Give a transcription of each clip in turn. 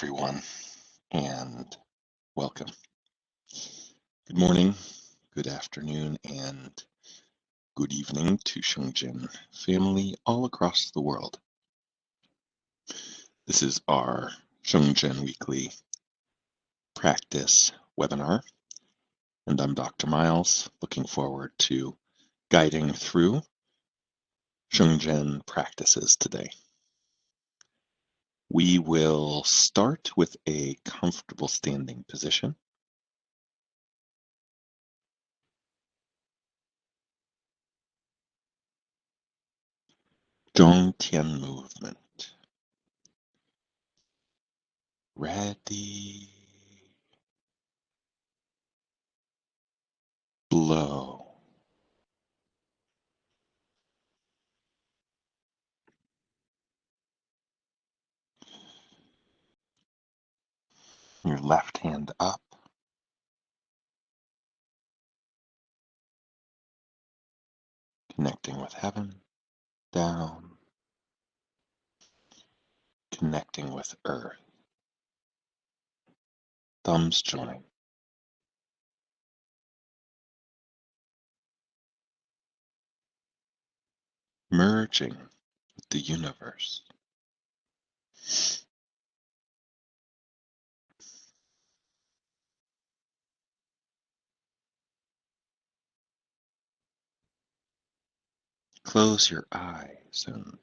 everyone, and welcome. Good morning, good afternoon, and good evening to Shungjin family all across the world. This is our Shungjin Weekly Practice webinar, and I'm Dr. Miles, looking forward to guiding through Shungjin practices today. We will start with a comfortable standing position. Zhongtian movement. Ready. Blow. Your left hand up. Connecting with heaven. Down. Connecting with earth. Thumbs join. Merging with the universe. Close your eyes and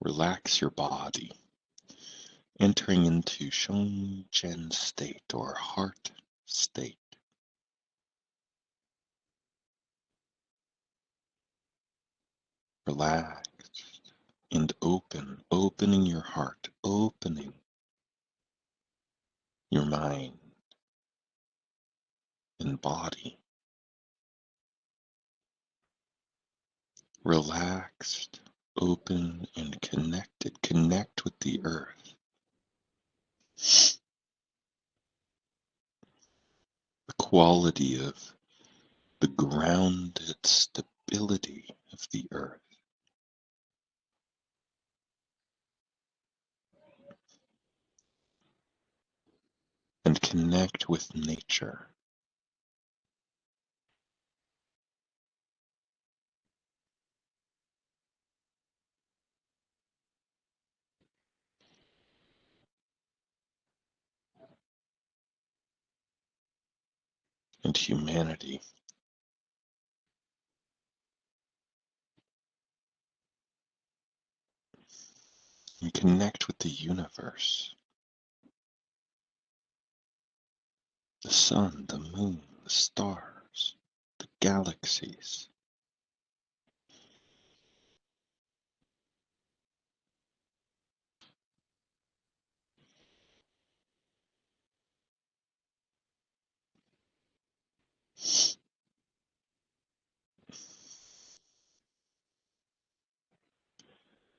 relax your body, entering into Shungjin state or heart state. Relaxed and open, opening your heart, opening your mind and body. Relaxed, open, and connected. Connect with the earth. The quality of the grounded stability of the earth. And connect with nature. And humanity. And connect with the universe. The sun, the moon, the stars, the galaxies.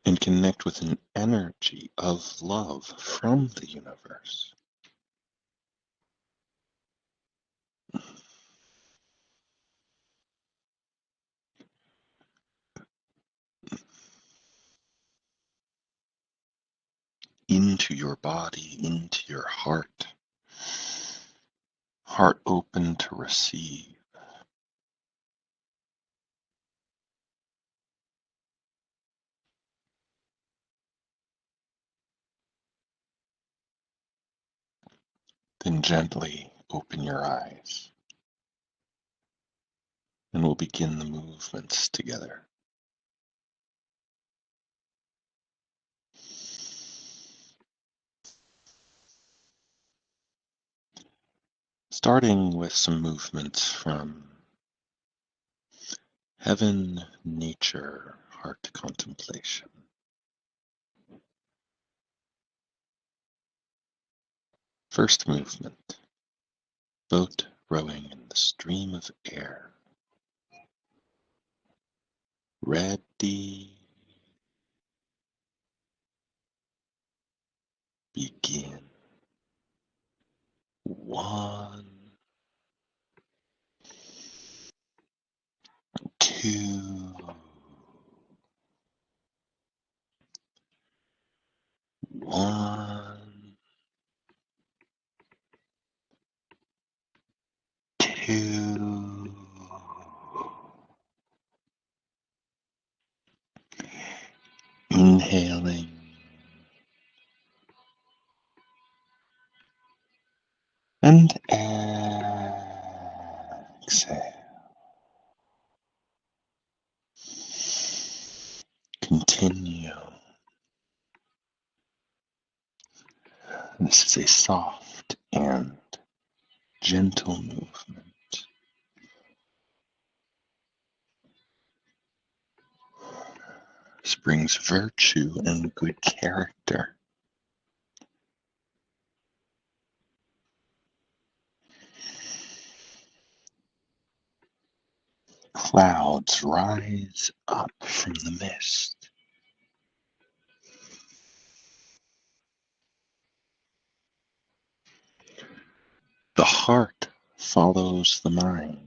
And connect with an energy of love from the universe. Into your body, into your heart. Heart open to receive. Then gently open your eyes. And we'll begin the movements together. Starting with some movements from heaven, nature, heart contemplation. First movement, boat rowing in the stream of air. Ready, begin. 1, 2, And exhale. Continue. This is a soft and gentle movement. This brings virtue and good character. Clouds rise up from the mist. The heart follows the mind.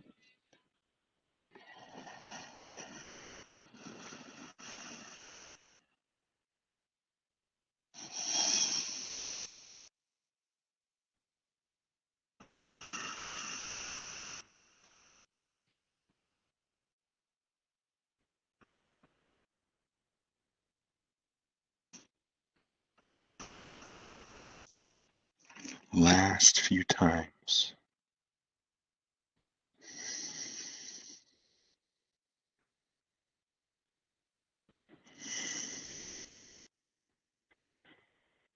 Last few times.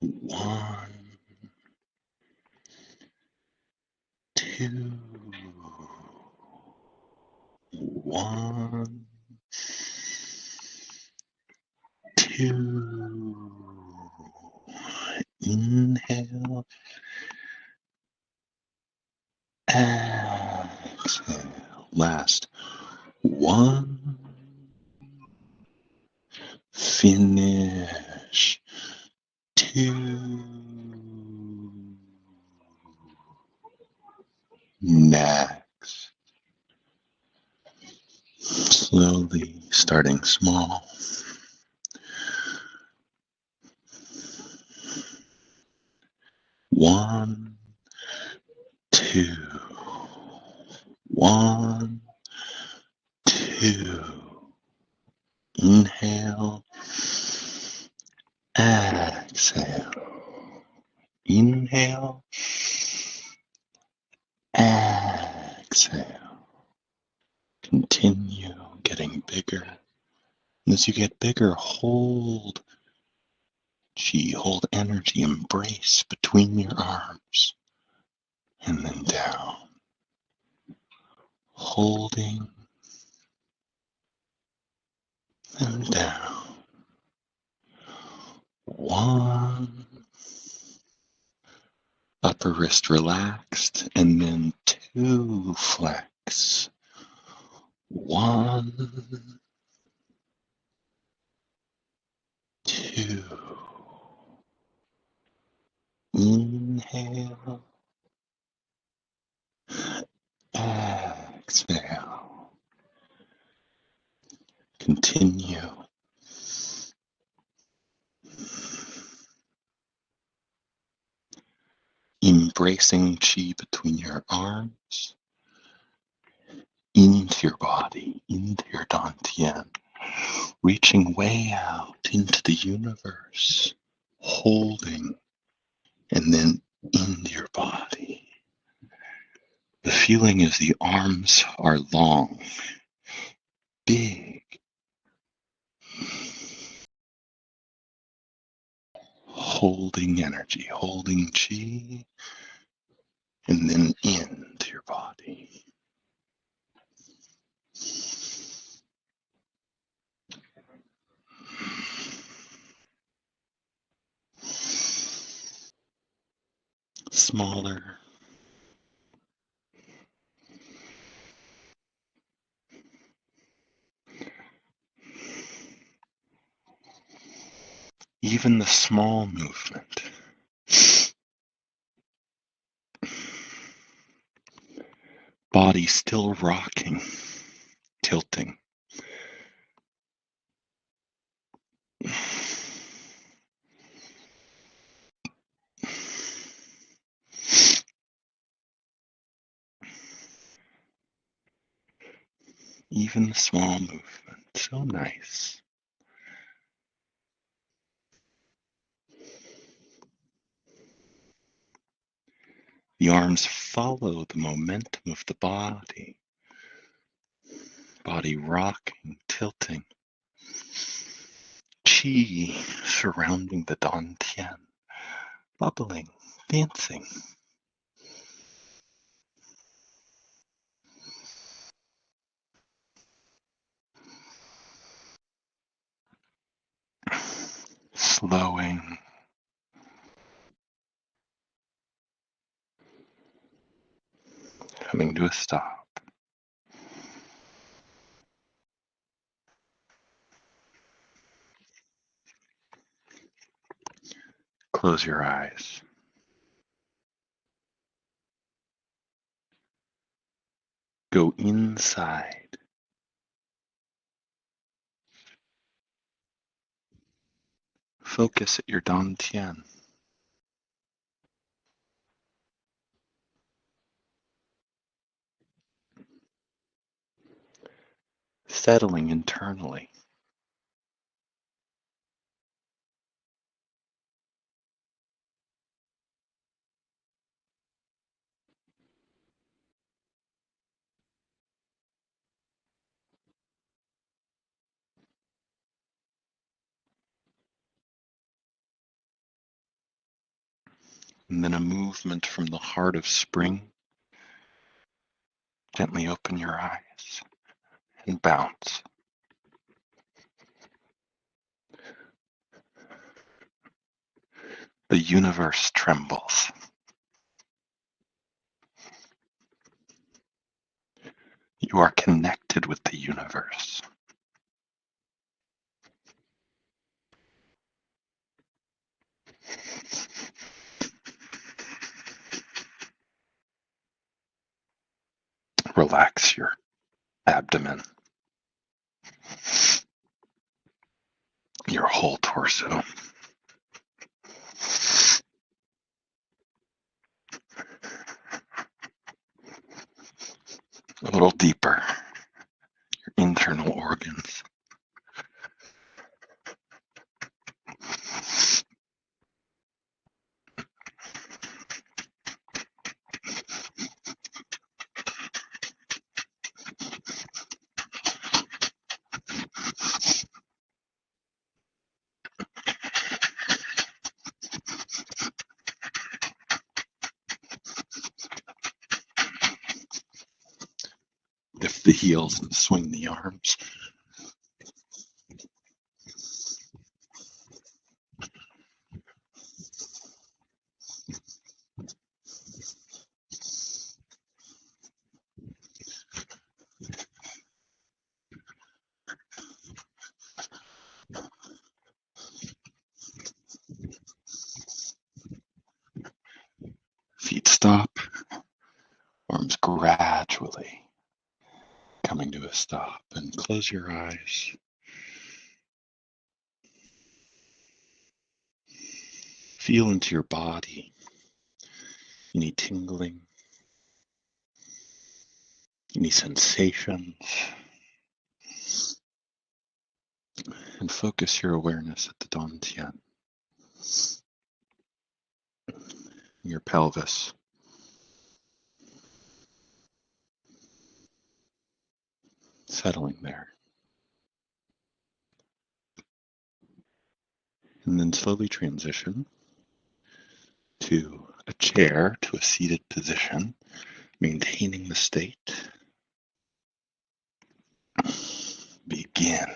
One, two, one, two. Inhale, exhale. Last. One, finish. Two, next. Slowly starting small. One, two, one, two. Inhale, exhale. Inhale, exhale. Continue getting bigger. And as you get bigger, hold chi, hold energy, embrace between your arms, and then down. Holding and down. One, upper wrist relaxed, and then two, flex. One, two. Inhale, exhale. Continue. Embracing chi between your arms, into your body, into your dantian, reaching way out into the universe, holding, and then into your body. The feeling is the arms are long, big, holding energy, holding chi, and then into your body. Smaller. Even the small movement. Body still rocking, tilting. Even the small movement, so nice. The arms follow the momentum of the body. Body rocking, tilting. Qi surrounding the dantian, bubbling, dancing. Slowing. Coming to a stop. Close your eyes. Go inside. Focus at your dantian. Settling internally. And then a movement from the heart of spring. Gently open your eyes and bounce. The universe trembles. You are connected with the universe. Relax your abdomen, your whole torso. A little deeper, your internal organs. Lift the heels and swing the arms. Feet stop, arms gradually coming to a stop, and close your eyes. Feel into your body. Any tingling, any sensations, and focus your awareness at the dantian, your pelvis. Settling there. And then slowly transition to a chair, to a seated position, maintaining the state. Begin.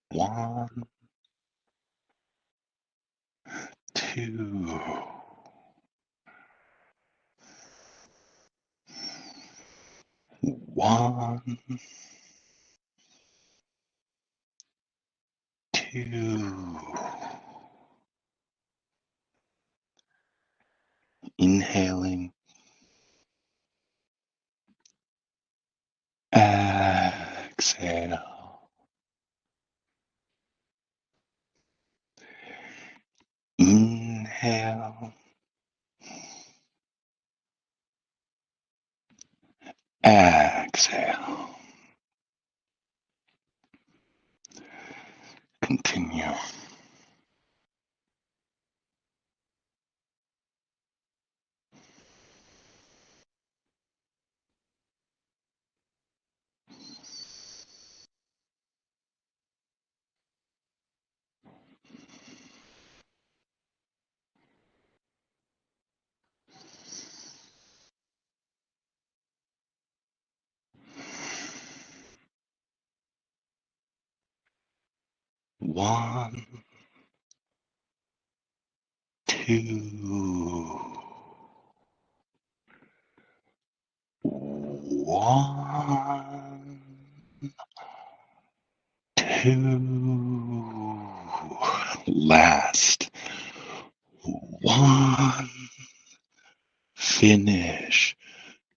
1, 2, 1, 2. Inhaling. Exhale. Inhale. Exhale. Continue. 1, 2, 1, 2, last, 1, finish,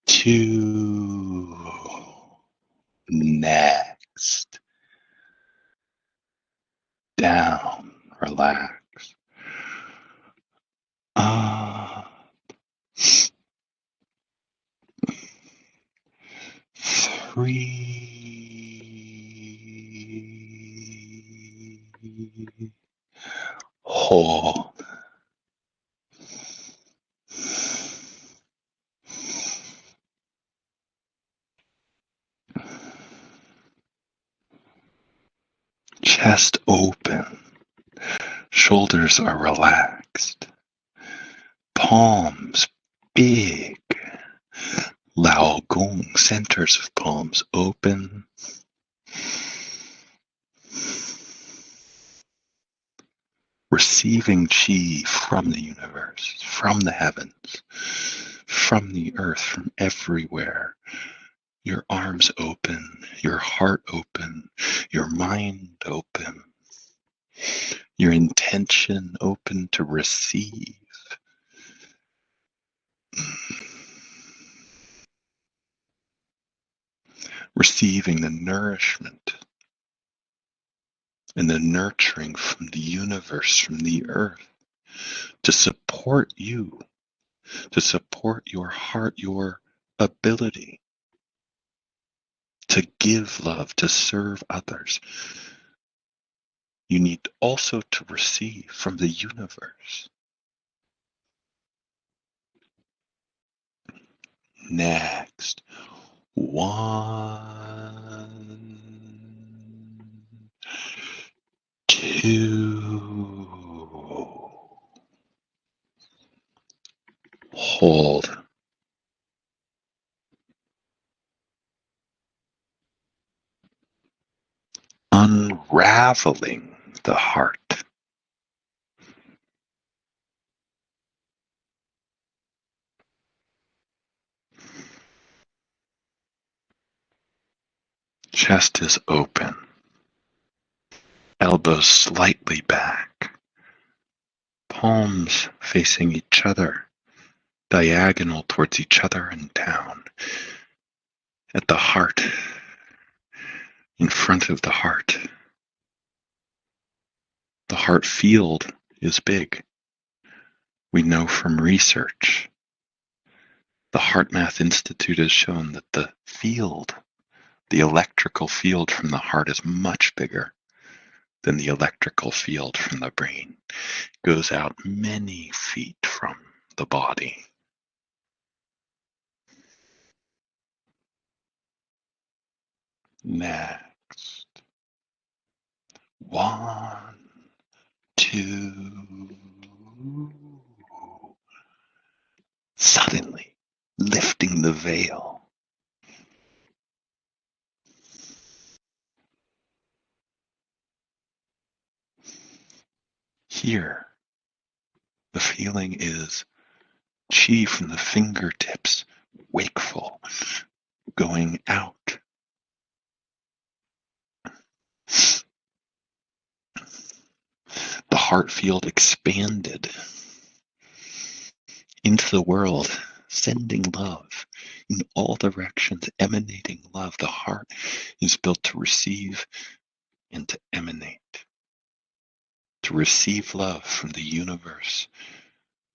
2, next, down, relax, up, 3, hold, chest open, shoulders are relaxed, palms big, Lao Gong, centers of palms open, receiving chi from the universe, from the heavens, from the earth, from everywhere. Your arms open, your heart open, your mind open, your intention open to receive. Receiving the nourishment and the nurturing from the universe, from the earth, to support you, to support your heart, your ability to give love, to serve others. You need also to receive from the universe. Next, 1, 2, hold. Unraveling the heart. Chest is open. Elbows slightly back. Palms facing each other, diagonal towards each other and down. At the heart, in front of the heart field is big. We know from research. The HeartMath Institute has shown that the field, the electrical field from the heart is much bigger than the electrical field from the brain. It goes out many feet from the body. Next. 1, 2. Suddenly lifting the veil. Here, the feeling is chi from the fingertips, wakeful, going out. The heart field expanded into the world, sending love in all directions, emanating love. The heart is built to receive and to emanate, to receive love from the universe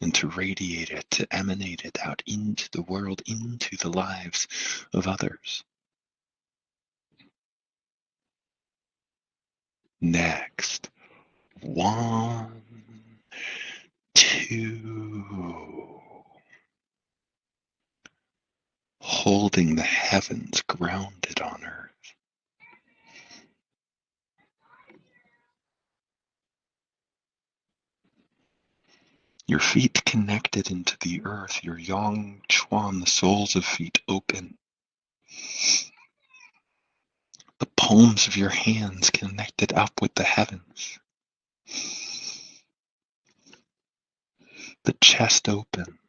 and to radiate it, to emanate it out into the world, into the lives of others. Next, 1, 2. Holding the heavens grounded on earth. Your feet connected into the earth, your yang chuan, the soles of feet open. The palms of your hands connected lifted up with the heavens. The chest open.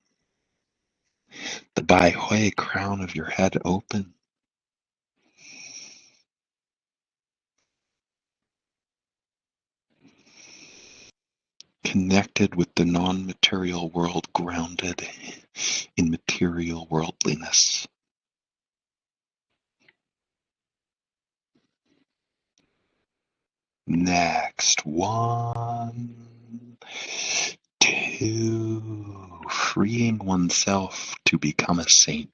The Bai Hui crown of your head open. Connected with the non-material world, grounded in material worldliness. Next, 1, 2, freeing oneself to become a saint.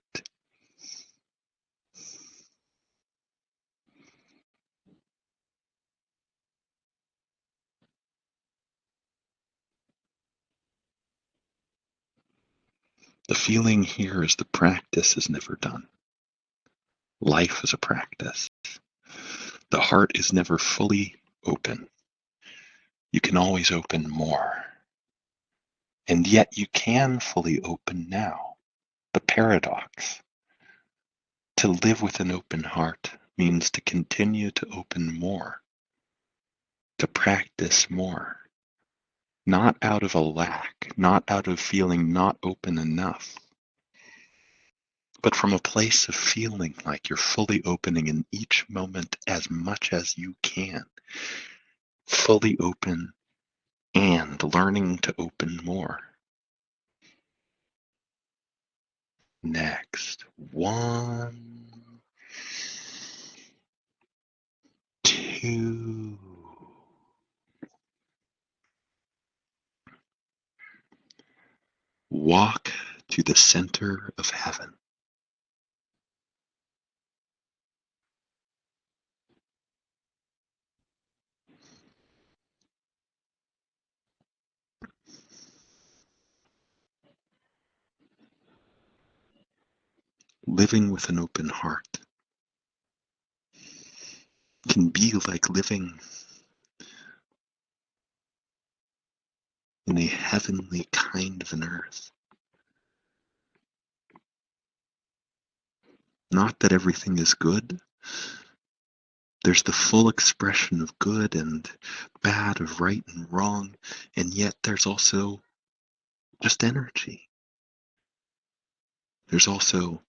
The feeling here is the practice is never done. Life is a practice. The heart is never fully open. You can always open more. And yet you can fully open now. The paradox. To live with an open heart means to continue to open more, to practice more. Not out of a lack, not out of feeling not open enough, but from a place of feeling like you're fully opening in each moment as much as you can. Fully open and learning to open more. Next, 1, 2. Walk to the center of heaven. Living with an open heart can be like living in a heavenly kind of an earth. Not that everything is good. There's the full expression of good and bad, of right and wrong, and yet there's also just energy. There's also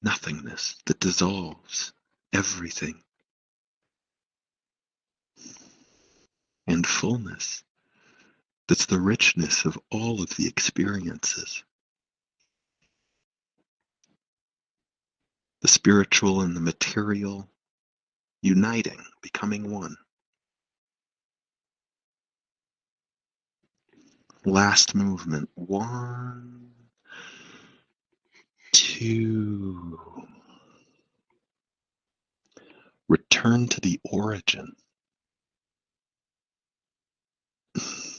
nothingness that dissolves everything, and fullness that's the richness of all of the experiences. The spiritual and the material uniting, becoming one. Last movement. 1, 2. Return to the origin.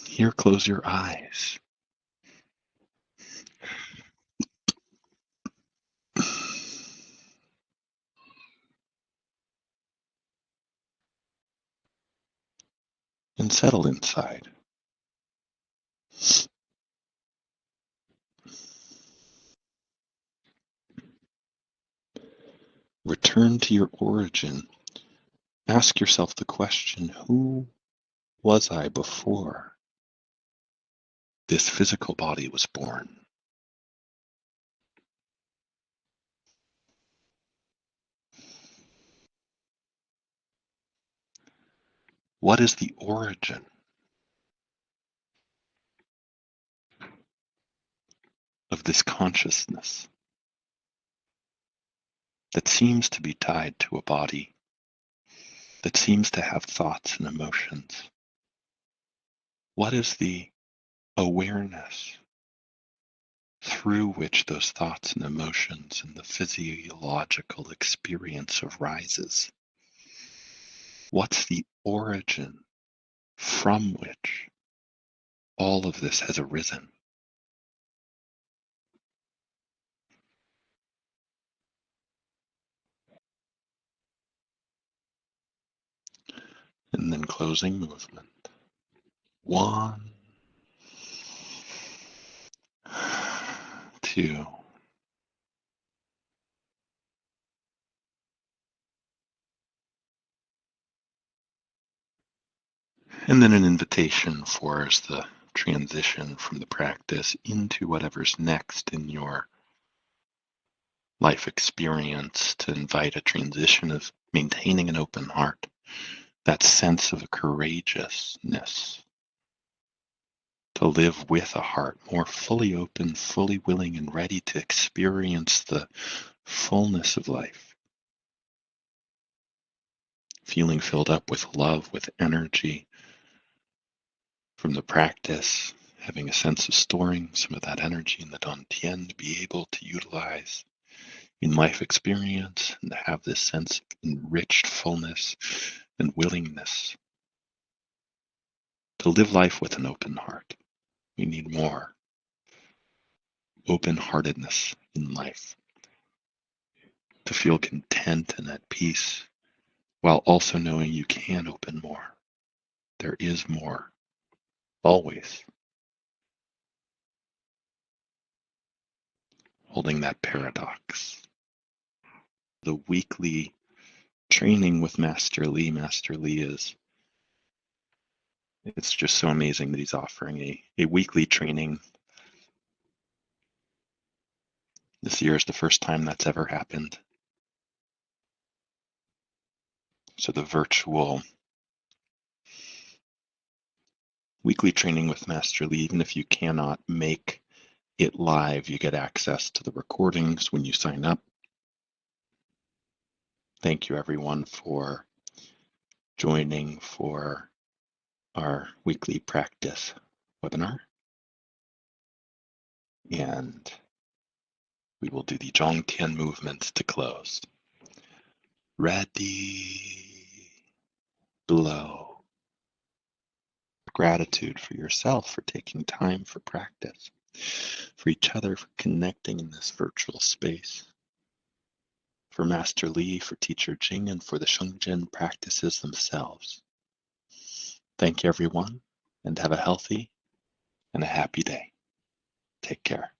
Here, close your eyes. And settle inside. Return to your origin. Ask yourself the question, who was I before this physical body was born? What is the origin of this consciousness that seems to be tied to a body, that seems to have thoughts and emotions? What is the awareness through which those thoughts and emotions and the physiological experience arises? What's the origin from which all of this has arisen? And then closing movement. 1, 2. And then an invitation for as the transition from the practice into whatever's next in your life experience, to invite a transition of maintaining an open heart, that sense of courageousness, to live with a heart more fully open, fully willing, and ready to experience the fullness of life, feeling filled up with love, with energy from the practice, having a sense of storing some of that energy in the Dantian to be able to utilize in life experience, and to have this sense of enriched fullness and willingness to live life with an open heart. We need more open-heartedness in life, to feel content and at peace, while also knowing you can open more. There is more, always. Holding that paradox. The weekly training with Master Lee. Master Lee it's just so amazing that he's offering a weekly training. This year is the first time that's ever happened. So the virtual weekly training with Master Lee, even if you cannot make it live, you get access to the recordings when you sign up. Thank you everyone for joining for our weekly practice webinar. And we will do the Zhongtian movements to close. Ready, blow. Gratitude for yourself for taking time for practice, for each other for connecting in this virtual space, for Master Lee, for Teacher Jing, and for the Shengzhen practices themselves. Thank you everyone, and have a healthy and a happy day. Take care.